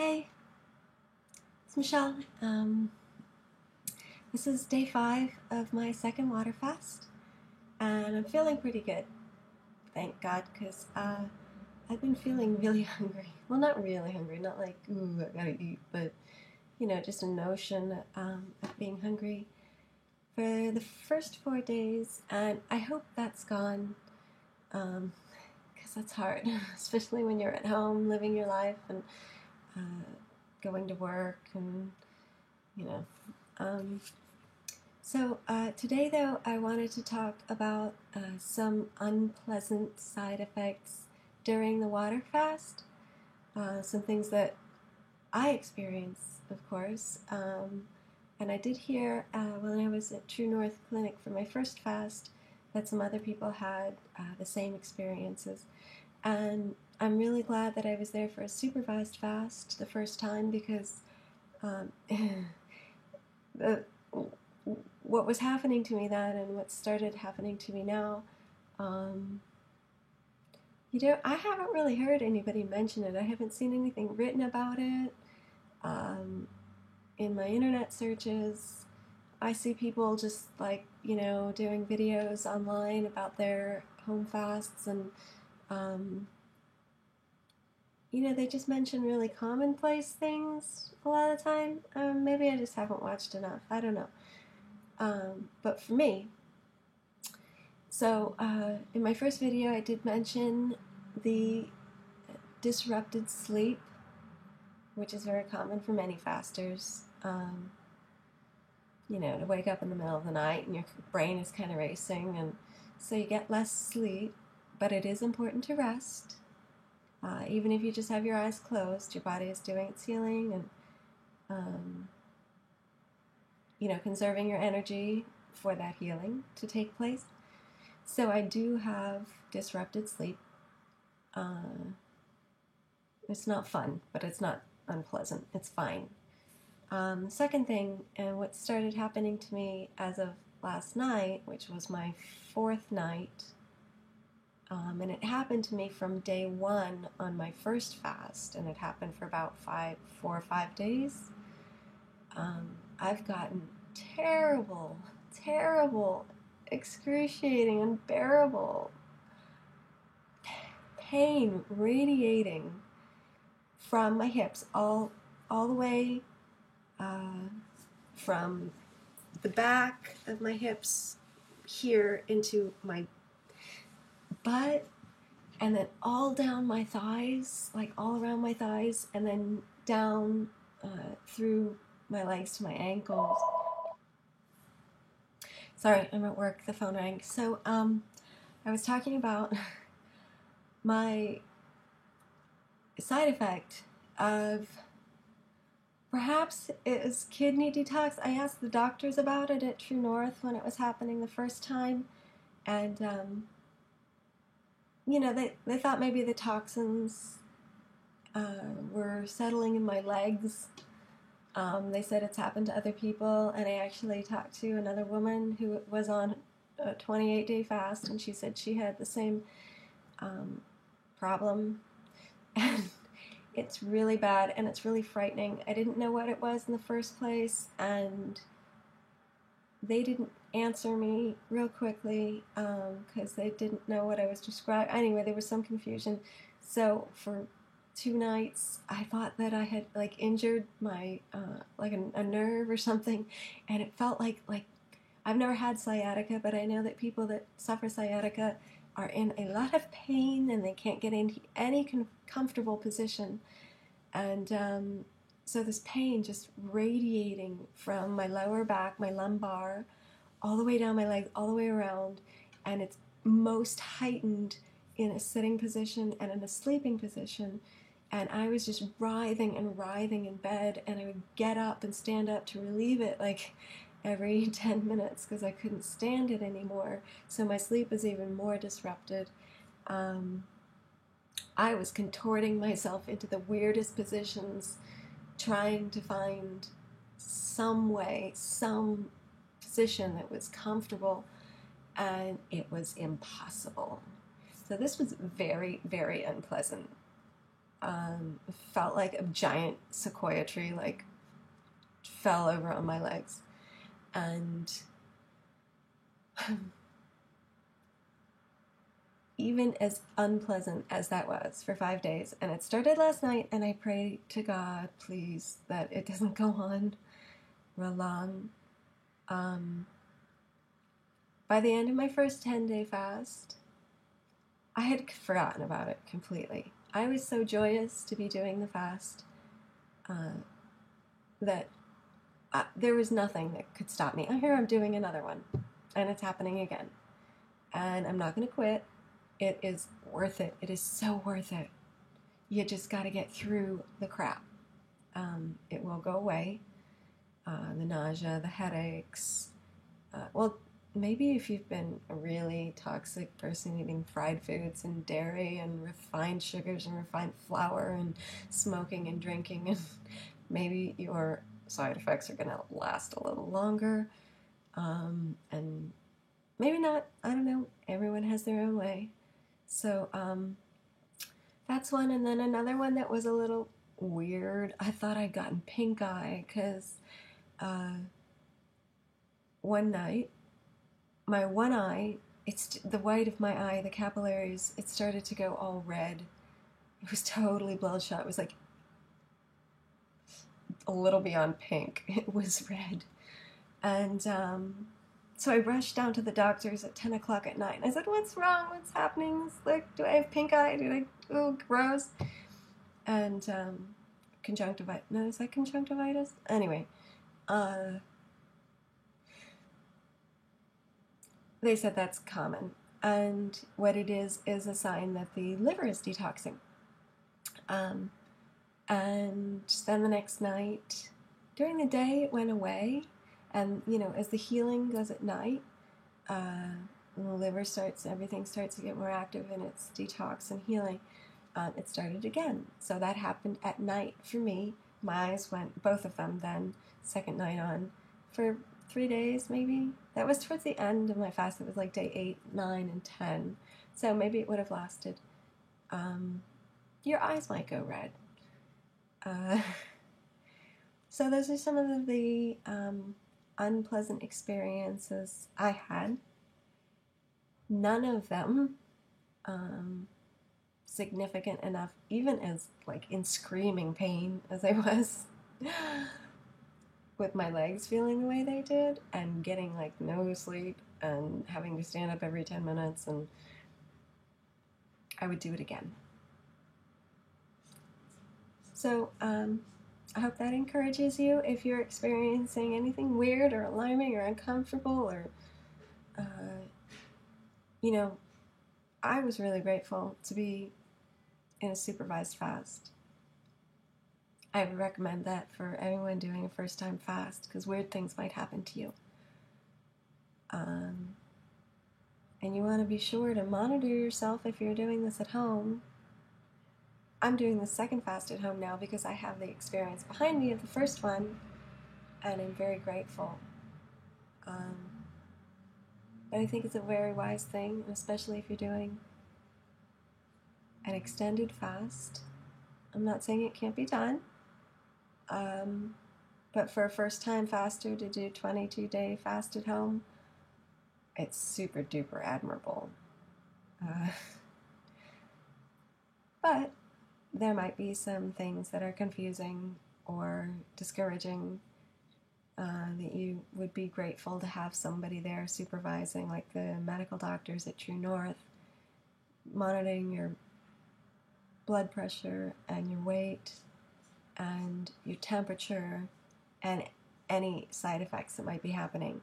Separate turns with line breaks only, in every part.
Hey, it's Michelle. This is day 5 of my second water fast, and I'm feeling pretty good, thank God, because I've been feeling really hungry. Well, not really hungry, not like, ooh, I gotta eat, but, just a notion of being hungry for the first 4 days, and I hope that's gone, because that's hard, especially when you're at home living your life and uh, going to work and, you know. Um, So today, though, I wanted to talk about some unpleasant side effects during the water fast. Some things that I experience, of course. And I did hear when I was at True North Clinic for my first fast that some other people had the same experiences. And I'm really glad that I was there for a supervised fast the first time because um, the what was happening to me then and what started happening to me now, um, I haven't really heard anybody mention it. I haven't seen anything written about it. Um, in my internet searches, I see people just doing videos online about their home fasts, and um, they just mention really commonplace things a lot of the time. Maybe I just haven't watched enough. I don't know. But for me, in my first video, I did mention the disrupted sleep, which is very common for many fasters. To wake up in the middle of the night and your brain is kind of racing, and so you get less sleep, but it is important to rest. Even if you just have your eyes closed, your body is doing its healing and, conserving your energy for that healing to take place. So I do have disrupted sleep. It's not fun, but it's not unpleasant. It's fine. Second thing, and what started happening to me as of last night, which was my 4th night, and it happened to me from day 1 on my first fast, and it happened for about 4 or 5 days. I've gotten terrible, terrible, excruciating, unbearable pain radiating from my hips all the way from the back of my hips here into my butt, and then all down my thighs, like all around my thighs, and then down through my legs to my ankles. Sorry, I'm at work, the phone rang. So I was talking about my side effect of perhaps it was kidney detox. I asked the doctors about it at True North when it was happening the first time, and they thought maybe the toxins were settling in my legs. They said it's happened to other people, and I actually talked to another woman who was on a 28-day fast, and she said she had the same problem. And it's really bad, and it's really frightening. I didn't know what it was in the first place, and they didn't answer me real quickly because they didn't know what I was describing. Anyway, there was some confusion. So for 2 nights, I thought that I had injured my a nerve or something, and it felt like I've never had sciatica, but I know that people that suffer sciatica are in a lot of pain and they can't get into any comfortable position. And so this pain just radiating from my lower back, my lumbar, all the way down my legs, all the way around, and it's most heightened in a sitting position and in a sleeping position. And I was just writhing and writhing in bed, and I would get up and stand up to relieve it every 10 minutes because I couldn't stand it anymore. So my sleep was even more disrupted. I was contorting myself into the weirdest positions, trying to find some way, some position that was comfortable, and it was impossible. So this was very, very unpleasant. Felt like a giant sequoia tree like fell over on my legs. And even as unpleasant as that was for 5 days, and it started last night, and I pray to God, please, that it doesn't go on real long. By the end of my first 10-day fast, I had forgotten about it completely. I was so joyous to be doing the fast that there was nothing that could stop me. Here I'm doing another one, and it's happening again. And I'm not going to quit. It is worth it. It is so worth it. You just got to get through the crap. It will go away. The nausea, the headaches. Well, maybe if you've been a really toxic person eating fried foods and dairy and refined sugars and refined flour and smoking and drinking, and maybe your side effects are going to last a little longer. And maybe not. I don't know. Everyone has their own way. So that's one. And then another one that was a little weird. I thought I'd gotten pink eye because one night, my one eye, it's the white of my eye, the capillaries, it started to go all red. It was totally bloodshot. It was like a little beyond pink. It was red. And so I rushed down to the doctor's at 10 o'clock at night. And I said, what's wrong? What's happening? It's like, do I have pink eye? Oh, gross. And conjunctivitis. No, is that conjunctivitis? Anyway, they said that's common. And what it is a sign that the liver is detoxing. And then the next night, during the day, it went away. And, as the healing goes at night, the liver everything starts to get more active in its detox and healing. It started again. So that happened at night for me. My eyes went, both of them then, second night on, for 3 days maybe. That was towards the end of my fast. It was like day 8, 9, and 10. So maybe it would have lasted. Your eyes might go red. So those are some of the unpleasant experiences I had. None of them significant enough, even as like in screaming pain as I was with my legs feeling the way they did and getting like no sleep and having to stand up every 10 minutes, and I would do it again. So I hope that encourages you if you're experiencing anything weird or alarming or uncomfortable or, I was really grateful to be in a supervised fast. I would recommend that for anyone doing a first-time fast because weird things might happen to you. And you want to be sure to monitor yourself if you're doing this at home. I'm doing the second fast at home now because I have the experience behind me of the first one, and I'm very grateful. But I think it's a very wise thing, especially if you're doing an extended fast. I'm not saying it can't be done, but for a first-time faster to do 22-day fast at home, it's super duper admirable. But there might be some things that are confusing or discouraging that you would be grateful to have somebody there supervising, like the medical doctors at True North, monitoring your blood pressure and your weight and your temperature and any side effects that might be happening.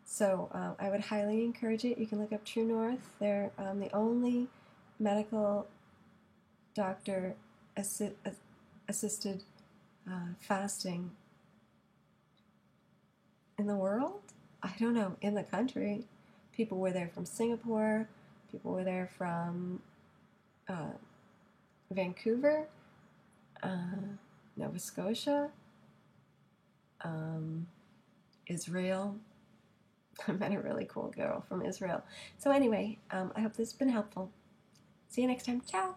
So I would highly encourage it. You can look up True North. They're the only medical doctor assisted fasting in the world? I don't know, in the country. People were there from Singapore, people were there from Vancouver, Nova Scotia, Israel. I met a really cool girl from Israel. So anyway, I hope this has been helpful. See you next time. Ciao!